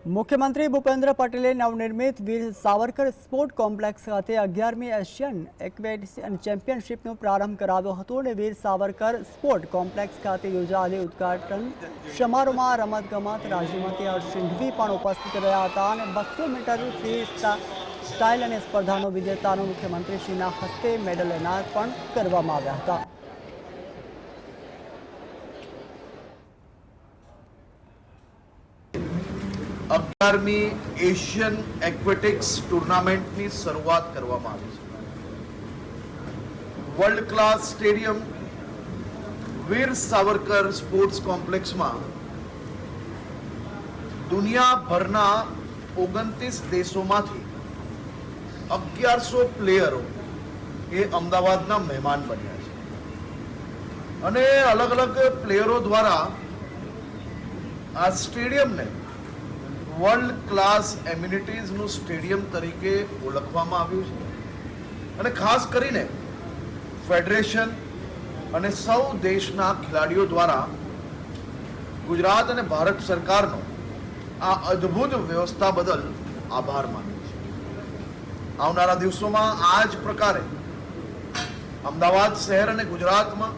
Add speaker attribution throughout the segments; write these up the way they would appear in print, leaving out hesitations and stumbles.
Speaker 1: મુખ્યમંત્રી ભૂપેન્દ્ર પટેલે નવનિર્મિત વીર સાવરકર સ્પોર્ટ કોમ્પ્લેક્સ ખાતે 11મી એશિયન એક્વેટિક્સ ચેમ્પિયનશિપનો પ્રારંભ કરાવ્યો હતો અને વીર સાવરકર સ્પોર્ટ કોમ્પ્લેક્સ ખાતે યોજાયેલી ઉદ્ઘાટન સમારોહમાં રમતગમત રાજ્યમંત્રી હર્ષ સંઘવી પણ ઉપસ્થિત રહ્યા હતા અને 200 મીટર ફ્રી સ્ટાઇલ અને સ્પર્ધાનો વિજેતાનો મુખ્યમંત્રીશ્રીના હસ્તે મેડલ એનાયત પણ કરવામાં આવ્યા હતા।
Speaker 2: अगियारमी एशियन एक्वेटिक्स टूर्नामेंट की शुरुआत करवामां आवी छे। World class stadium Veer Savarkar sports complex में दुनिया भरना 29 देशों में 1100 प्लेयरों ये अमदावादना मेहमान बन्या छे अने अलग अलग प्लेयरों द्वारा आ स्टेडियम ने वर्ल्ड क्लास एम्युनिटीज नु स्टेडियम तरीके ओळखवामां आव्युं छे अने खास करीने फेडरेशन अने सौ देशना खिलाड़ीओ द्वारा गुजरात अने भारत सरकारनो आ अद्भुत व्यवस्था बदल आभार मान्यो छे। आवनारा दिवसोमां आ ज प्रकारे अमदावाद शहर अने गुजरातमां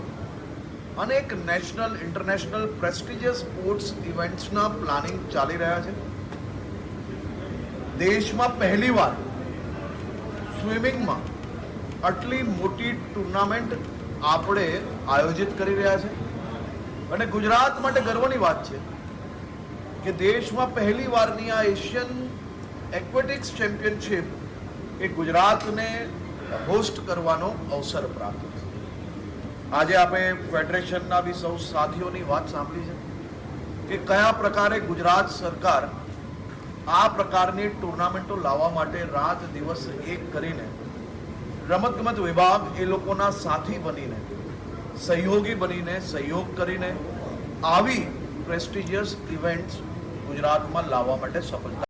Speaker 2: अनेक नेशनल इंटरनेशनल प्रेस्टिजियस स्पोर्ट्स इवेंट्सना प्लानिंग चाली रह्या छे। देश में पहली बार स्विमिंग में आटली मोटी टूर्नामेंट आपणे आयोजित करी रह्या छे अने गुजरात माटे गर्वनी वात छे कि देश में पहली बारनी आ एशियन एक्वेटिक्स चेम्पियनशिप ए गुजरात ने होस्ट करवानो अवसर प्राप्त थयो। आज आपणे फेडरेशनना भी सौ साथीओनी वात सांभळी छे कि कया प्रकारे गुजरात सरकार आ प्रकारनी टूर्नामेंटो लावा माटे रात दिवस एक करीने रमतगमत विभाग ए लोकोना साथी बनीने सहयोगी बनीने सहयोग करीने आवी प्रेस्टिजियस इवेंट्स गुजरात में लावा माटे सफलता